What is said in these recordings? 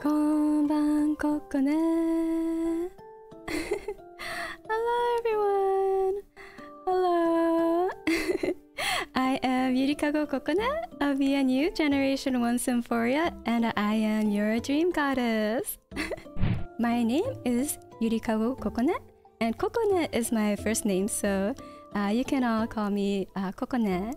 こんばんここね Hello everyone! Hello! I am Yurikago Kokone of V&U Generation 1 Symphoria, and I am your dream goddess. My name is Yurikago Kokone, and Kokone is my first name, so you can all call me Kokone.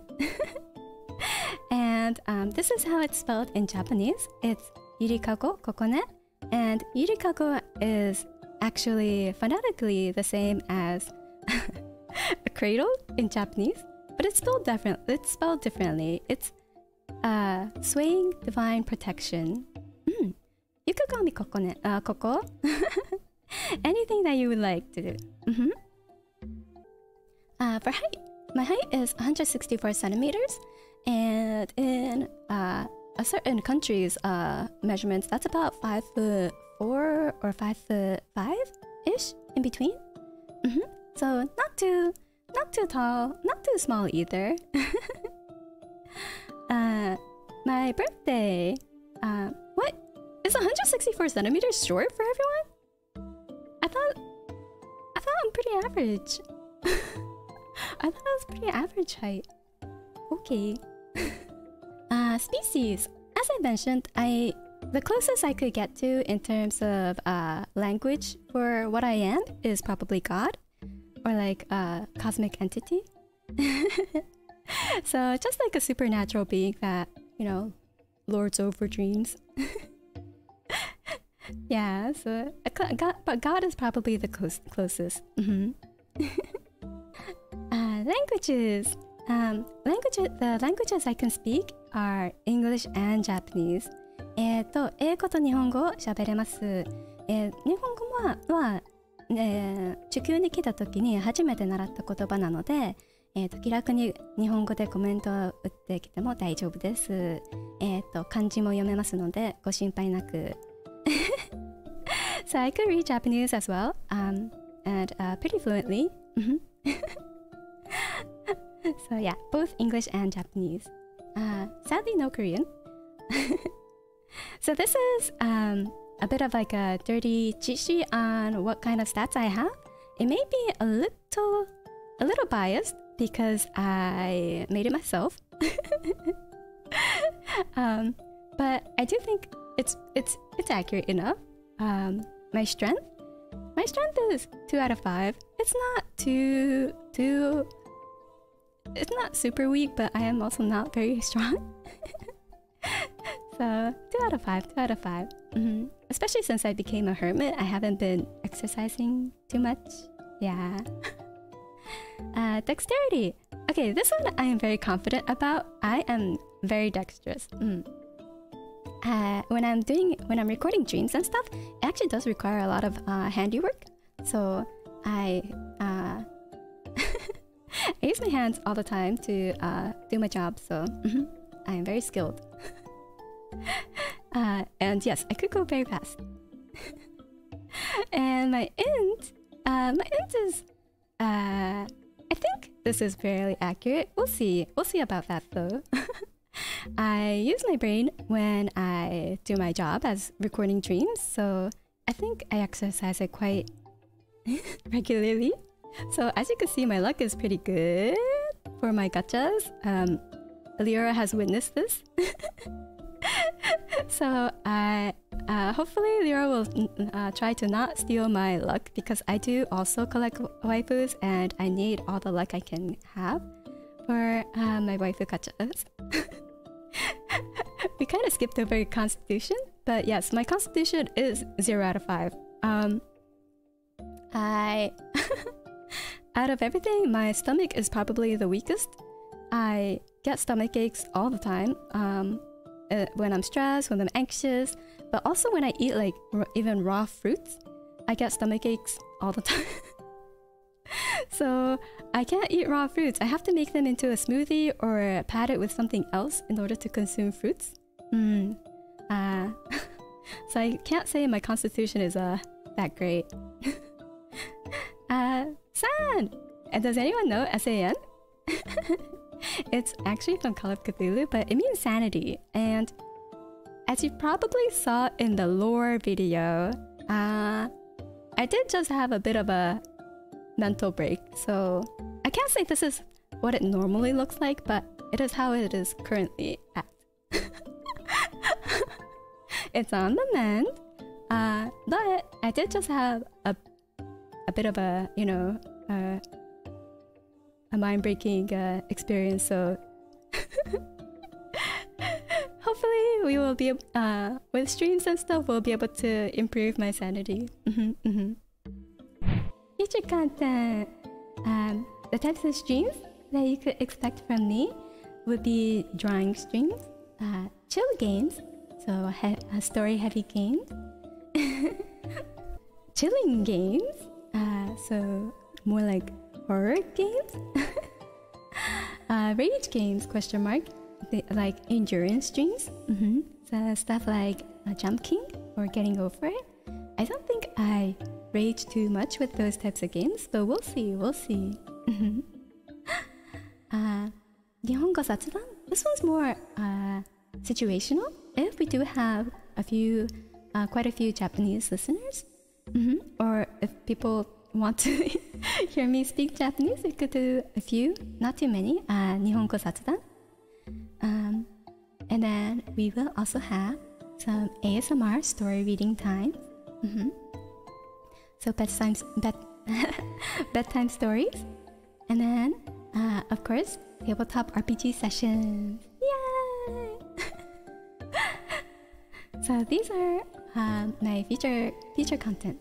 And this is how it's spelled in Japanese. It's Yurikago Kokone, and Yurikago is actually phonetically the same as a cradle in Japanese, but it's spelled differently. It's swaying divine protection. You could call me Kokone, Koko. Anything that you would like to do. For height, my height is 164 centimeters, and in a certain country's measurements, that's about 5'4" or 5'5" in between. So not too tall, not too small either. My birthday. What? Is 164 centimeters short for everyone? I thought I'm pretty average. I thought I was pretty average height. Okay. Species. As I mentioned, the closest I could get to in terms of language for what I am is probably God, or like a cosmic entity. So just like a supernatural being that, you know, lords over dreams. Yeah, so but God is probably the closest. Languages. The languages I can speak are English and Japanese. 英語と日本語を喋れます。日本語は地球に来た時に初めて習った言葉なので、気楽に日本語でコメントを打ってきても大丈夫です。漢字も読めますのでご心配なく。So I could read Japanese as well, and pretty fluently. So yeah, both English and Japanese. Sadly, no Korean. So this is a bit of like a dirty cheat sheet on what kind of stats I have. It may be a little biased because I made it myself. But I do think it's accurate enough. My strength is 2 out of 5. It's not super weak, but I am also not very strong. So 2 out of 5. Especially since I became a hermit, I haven't been exercising too much. Yeah. Dexterity. Okay, this one I am very confident about. I am very dexterous. When I'm recording dreams and stuff, it actually does require a lot of handiwork. So I use my hands all the time to do my job. So I am very skilled. And yes, I could go very fast. And my int is I think this is fairly accurate. We'll see about that though. I use my brain when I do my job as recording dreams, so I think I exercise it quite regularly. So as you can see, my luck is pretty good for my gachas. Lyra has witnessed this. So hopefully Lyra will try to not steal my luck, because I do also collect waifus and I need all the luck I can have for my waifu gachas. We kind of skipped over constitution, but yes, my constitution is 0 out of 5. Out of everything, my stomach is probably the weakest. I get stomach aches all the time. When I'm stressed, when I'm anxious, but also when I eat like even raw fruits, I get stomach aches all the time. So I can't eat raw fruits. I have to make them into a smoothie or pad it with something else in order to consume fruits. So I can't say my constitution is that great. San! And does anyone know SAN? It's actually from Call of Cthulhu, but it means sanity. And as you probably saw in the lore video, I did just have a bit of a mental break, so I can't say this is what it normally looks like, but it is how it is currently at. It's on the mend, but I did just have a bit of a, you know, a mind-breaking experience, so hopefully we will be with streams and stuff, we'll be able to improve my sanity. Future content, the types of streams that you could expect from me would be drawing streams, chill games, so story-heavy games, chilling games, so more like horror games, rage games, question mark, like endurance streams, so stuff like Jump King or Getting Over It. I don't think I rage too much with those types of games, but we'll see, we'll see. Nihongo Satsudan, this one's more situational. If we do have quite a few Japanese listeners, or if people want to hear me speak Japanese, we could do a few, not too many, Nihongo Satsudan. And then we will also have some ASMR story reading times. So bedtime stories. And then, of course, tabletop RPG sessions. Yay! So these are my future content.